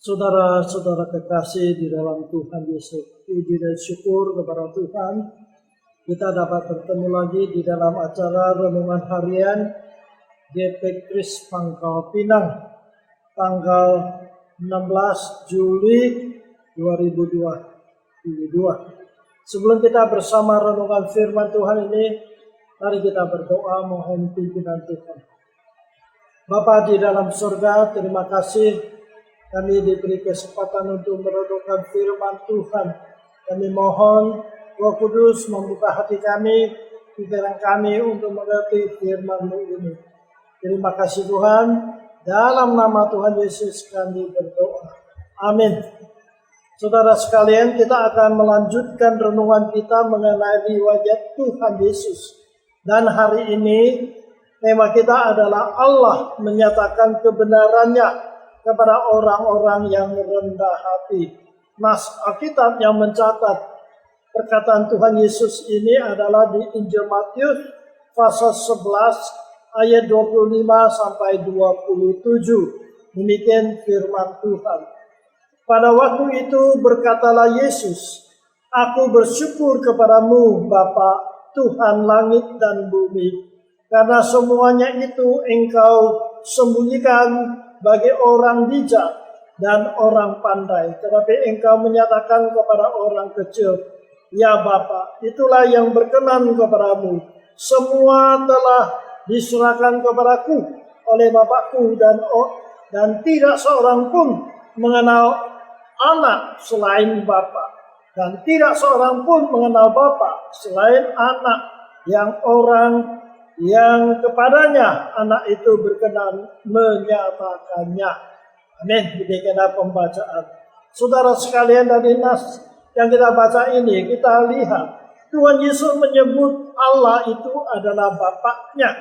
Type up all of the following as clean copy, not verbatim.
Saudara-saudara kekasih di dalam Tuhan Yesus, puji dan syukur kepada Tuhan. Kita dapat bertemu lagi di dalam acara Renungan Harian GP Kris Pangkal Pinang, tanggal 16 Juli 2022. Sebelum kita bersama renungan firman Tuhan ini, mari kita berdoa mohon pimpinan Tuhan. Bapa di dalam surga, terima kasih kami diberi kesempatan untuk merenungkan firman Tuhan. Kami mohon Roh Kudus membuka hati kami, pikiran kami untuk mengerti firman-Mu ini. Terima kasih Tuhan. Dalam nama Tuhan Yesus kami berdoa. Amin. Saudara sekalian, kita akan melanjutkan renungan kita mengenai riwayat Tuhan Yesus. Dan hari ini tema kita adalah Allah menyatakan kebenarannya kepada orang-orang yang rendah hati. Nas Alkitab yang mencatat perkataan Tuhan Yesus ini adalah di Injil Matius pasal 11 ayat 25 sampai 27. Demikian firman Tuhan. Pada waktu itu berkatalah Yesus, "Aku bersyukur kepadamu Bapa, Tuhan langit dan bumi, karena semuanya itu Engkau sembunyikan bagi orang bijak dan orang pandai, tetapi Engkau menyatakan kepada orang kecil. Ya Bapa, itulah yang berkenan kepadamu. Semua telah diserahkan kepadaku oleh Bapakku dan tidak seorang pun mengenal anak selain Bapa, dan tidak seorang pun mengenal Bapa selain anak yang kepadanya anak itu berkenan menyatakannya." Amin. Demikianlah pembacaan. Saudara sekalian, dari nas yang kita baca ini kita lihat Tuhan Yesus menyebut Allah itu adalah Bapaknya.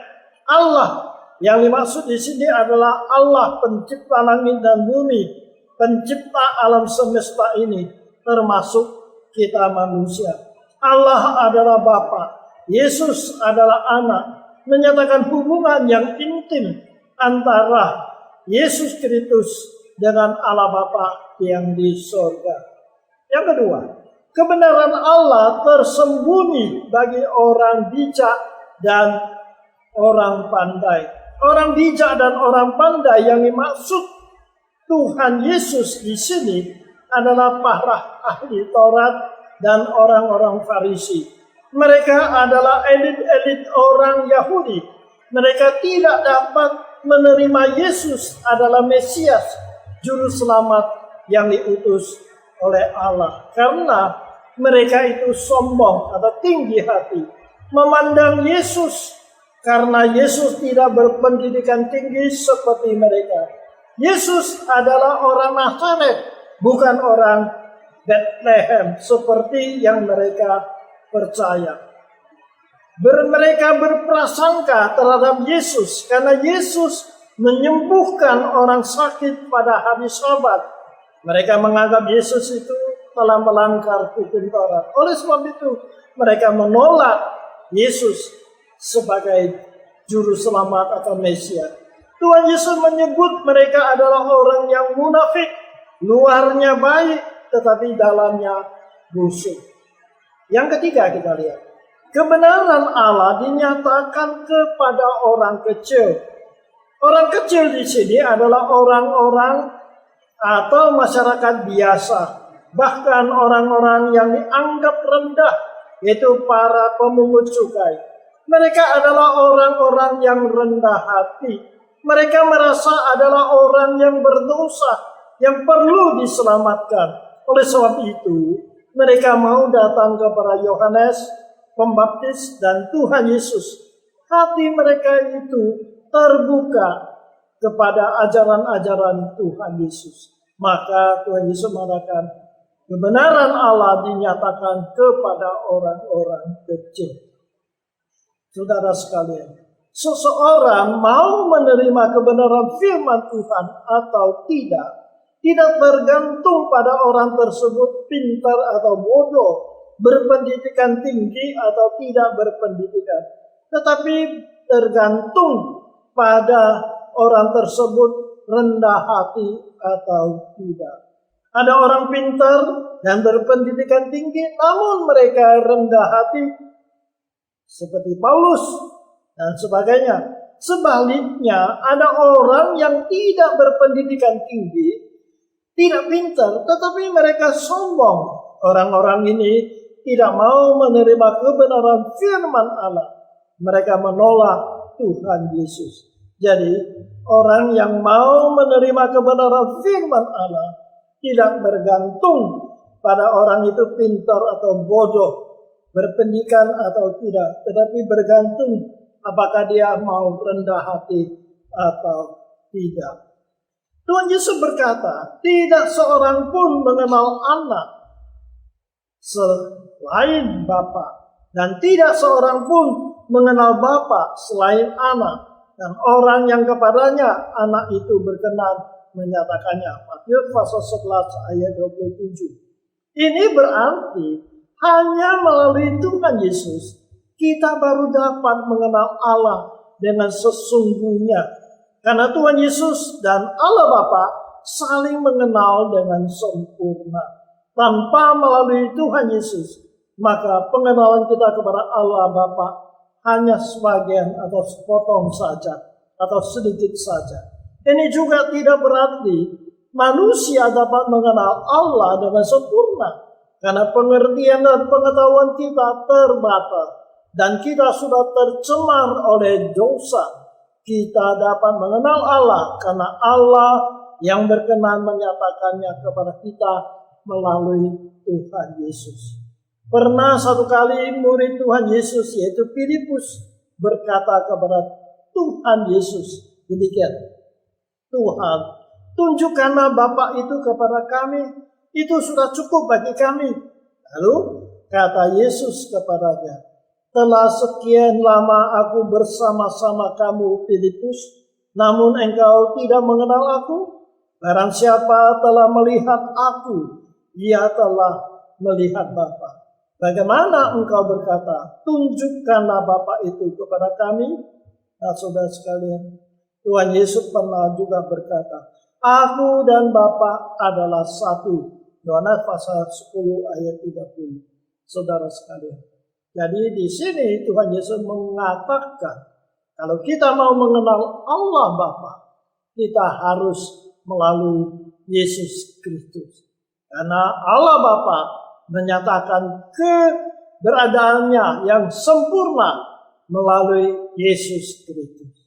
Allah yang dimaksud di sini adalah Allah pencipta langit dan bumi, pencipta alam semesta ini, termasuk kita manusia. Allah adalah Bapa, Yesus adalah anak, menyatakan hubungan yang intim antara Yesus Kristus dengan Allah Bapa yang di sorga. Yang kedua, kebenaran Allah tersembunyi bagi orang bijak dan orang pandai. Orang bijak dan orang pandai yang dimaksud Tuhan Yesus di sini adalah para ahli Taurat dan orang-orang Farisi. Mereka adalah elit-elit orang Yahudi. Mereka tidak dapat menerima Yesus adalah Mesias, juru selamat yang diutus oleh Allah. Karena mereka itu sombong atau tinggi hati, memandang Yesus karena Yesus tidak berpendidikan tinggi seperti mereka. Yesus adalah orang Nazaret, bukan orang Bethlehem seperti yang mereka percaya. Mereka berprasangka terhadap Yesus karena Yesus menyembuhkan orang sakit pada hari Sabat. Mereka menganggap Yesus itu telah melanggar hukum Taurat. Oleh sebab itu mereka menolak Yesus sebagai juru selamat atau Mesias. Tuhan Yesus menyebut mereka adalah orang yang munafik, luarnya baik tetapi dalamnya busuk. Yang ketiga kita lihat, kebenaran Allah dinyatakan kepada orang kecil. Orang kecil di sini adalah orang-orang atau masyarakat biasa, bahkan orang-orang yang dianggap rendah, yaitu para pemungut cukai. Mereka adalah orang-orang yang rendah hati. Mereka merasa adalah orang yang berdosa, yang perlu diselamatkan. Oleh sebab itu, mereka mau datang kepada Yohanes Pembaptis dan Tuhan Yesus. Hati mereka itu terbuka kepada ajaran-ajaran Tuhan Yesus. Maka Tuhan Yesus mengatakan, kebenaran Allah dinyatakan kepada orang-orang kecil. Saudara sekalian, seseorang mau menerima kebenaran firman Tuhan atau tidak tergantung pada orang tersebut pintar atau bodoh, berpendidikan tinggi atau tidak berpendidikan. Tetapi tergantung pada orang tersebut rendah hati atau tidak. Ada orang pintar dan berpendidikan tinggi, namun mereka rendah hati, seperti Paulus dan sebagainya. Sebaliknya, ada orang yang tidak berpendidikan tinggi, tidak pintar, tetapi mereka sombong. Orang-orang ini tidak mau menerima kebenaran firman Allah. Mereka menolak Tuhan Yesus. Jadi, orang yang mau menerima kebenaran firman Allah tidak bergantung pada orang itu pintar atau bodoh, berpendidikan atau tidak, tetapi bergantung apakah dia mau rendah hati atau tidak. Tuhan Yesus berkata, tidak seorang pun mengenal anak selain Bapa, dan tidak seorang pun mengenal Bapa selain anak, dan orang yang kepadanya anak itu berkenan menyatakannya. Matius pasal 11 ayat 27. Ini berarti hanya melalui Tuhan Yesus kita baru dapat mengenal Allah dengan sesungguhnya. Karena Tuhan Yesus dan Allah Bapa saling mengenal dengan sempurna. Tanpa melalui Tuhan Yesus, maka pengenalan kita kepada Allah Bapa hanya sebagian atau sepotong saja, atau sedikit saja. Ini juga tidak berarti manusia dapat mengenal Allah dengan sempurna. Karena pengertian dan pengetahuan kita terbatas. Dan kita sudah tercemar oleh dosa. Kita dapat mengenal Allah karena Allah yang berkenan menyatakannya kepada kita melalui Tuhan Yesus. Pernah satu kali murid Tuhan Yesus yaitu Filipus berkata kepada Tuhan Yesus demikian, Tuhan, tunjukkanlah Bapa itu kepada kami, itu sudah cukup bagi kami. Lalu kata Yesus kepadanya, telah sekian lama aku bersama-sama kamu Filipus, namun engkau tidak mengenal aku. Barang siapa telah melihat aku, ia telah melihat Bapa. Bagaimana engkau berkata, tunjukkanlah Bapa itu kepada kami? Nah, saudara sekalian, Tuhan Yesus pernah juga berkata, aku dan Bapa adalah satu. Yohanes pasal 10 ayat 30. Saudara sekalian. Jadi di sini Tuhan Yesus mengatakan, kalau kita mau mengenal Allah Bapa, kita harus melalui Yesus Kristus. Karena Allah Bapa menyatakan keberadaannya yang sempurna melalui Yesus Kristus.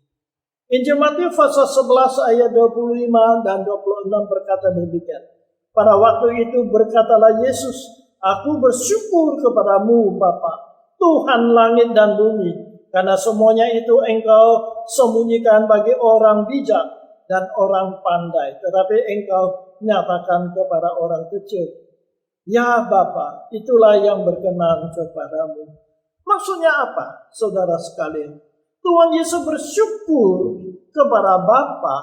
Injil Matius pasal 11 ayat 25 dan 26 berkata demikian. Pada waktu itu berkatalah Yesus, aku bersyukur kepadamu Bapa, Tuhan langit dan bumi, karena semuanya itu engkau sembunyikan bagi orang bijak dan orang pandai, tetapi engkau nyatakan kepada orang kecil. Ya Bapa, itulah yang berkenan kepadamu. Maksudnya apa, saudara sekalian? Tuhan Yesus bersyukur kepada Bapa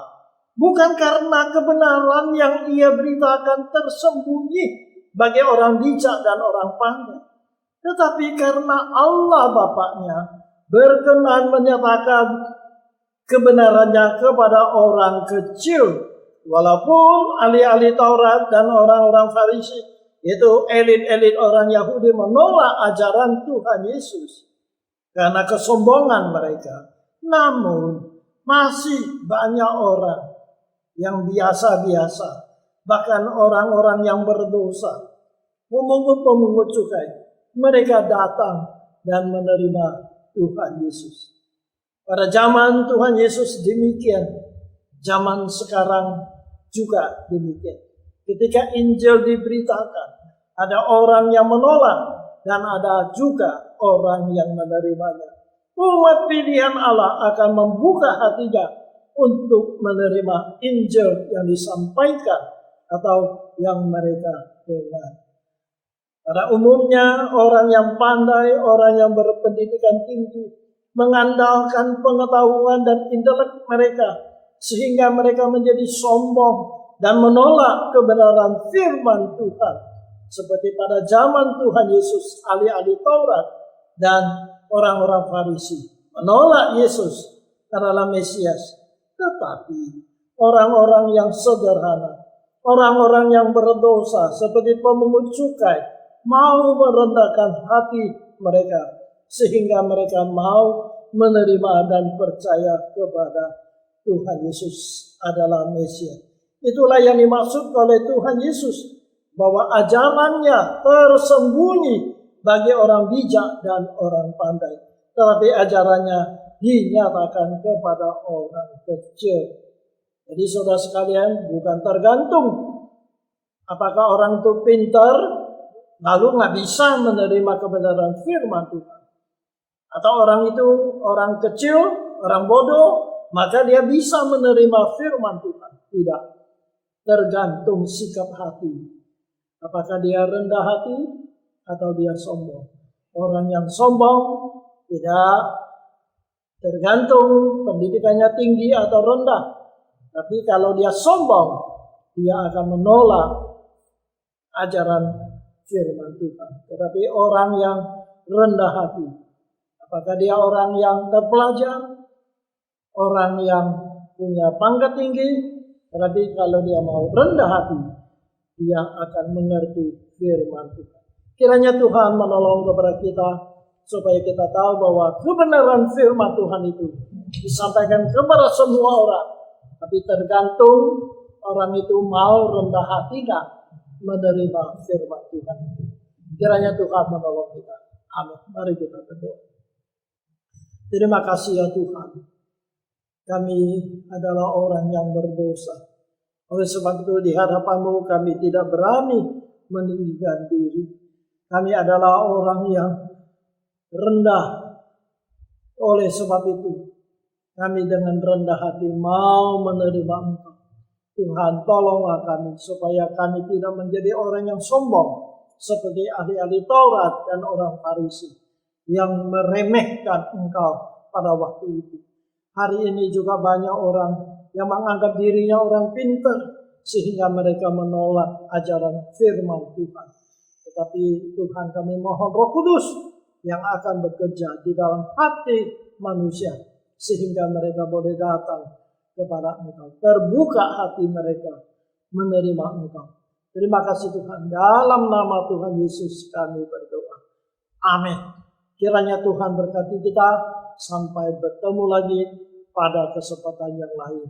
bukan karena kebenaran yang ia beritakan tersembunyi bagi orang bijak dan orang pandai, tetapi karena Allah Bapaknya berkenan menyatakan kebenarannya kepada orang kecil. Walaupun ahli-ahli Taurat dan orang-orang Farisi, itu elit-elit orang Yahudi, menolak ajaran Tuhan Yesus karena kesombongan mereka. Namun masih banyak orang yang biasa-biasa, bahkan orang-orang yang berdosa, pemungut cukai, mereka datang dan menerima Tuhan Yesus. Pada zaman Tuhan Yesus demikian, zaman sekarang juga demikian. Ketika Injil diberitakan, ada orang yang menolak dan ada juga orang yang menerimanya. Umat pilihan Allah akan membuka hatinya untuk menerima Injil yang disampaikan atau yang mereka dengar. Pada umumnya orang yang pandai, orang yang berpendidikan tinggi, mengandalkan pengetahuan dan intelek mereka, sehingga mereka menjadi sombong dan menolak kebenaran firman Tuhan. Seperti pada zaman Tuhan Yesus, ahli-ahli Taurat dan orang-orang Farisi menolak Yesus adalah Mesias. Tetapi orang-orang yang sederhana, orang-orang yang berdosa seperti pemungut cukai mau merendahkan hati mereka sehingga mereka mau menerima dan percaya kepada Tuhan Yesus adalah Mesias. Itulah yang dimaksud oleh Tuhan Yesus, bahwa ajarannya tersembunyi bagi orang bijak dan orang pandai, tetapi ajarannya dinyatakan kepada orang kecil. Jadi saudara sekalian, bukan tergantung apakah orang itu pintar lalu nggak bisa menerima kebenaran firman Tuhan, atau orang itu orang kecil, orang bodoh, maka dia bisa menerima firman Tuhan. Tidak, tergantung sikap hati. Apakah dia rendah hati atau dia sombong. Orang yang sombong tidak tergantung pendidikannya tinggi atau rendah. Tapi kalau dia sombong, dia akan menolak ajaran firman Tuhan. Tetapi orang yang rendah hati, apakah dia orang yang terpelajar, orang yang punya pangkat tinggi, tetapi kalau dia mau rendah hati, dia akan mengerti firman Tuhan. Kiranya Tuhan menolong kepada kita supaya kita tahu bahwa kebenaran firman Tuhan itu disampaikan kepada semua orang, tapi tergantung orang itu mau rendah hati nggak menerima firman Tuhan itu. Kiranya Tuhan menolong kita. Amin. Mari kita berdoa. Terima kasih ya Tuhan. Kami adalah orang yang berdosa. Oleh sebab itu di hadapan-Mu kami tidak berani meninggikan diri. Kami adalah orang yang rendah. Oleh sebab itu kami dengan rendah hati mau menerima Engkau. Tuhan, tolonglah kami supaya kami tidak menjadi orang yang sombong seperti ahli-ahli Taurat dan orang Farisi yang meremehkan Engkau pada waktu itu. Hari ini juga banyak orang yang menganggap dirinya orang pintar sehingga mereka menolak ajaran firman Tuhan. Tetapi Tuhan, kami mohon Roh Kudus yang akan bekerja di dalam hati manusia sehingga mereka boleh datang kepada Engkau. Terbuka hati mereka menerima Engkau. Terima kasih Tuhan. Dalam nama Tuhan Yesus kami berdoa. Amin. Kiranya Tuhan berkati kita sampai bertemu lagi pada kesempatan yang lain.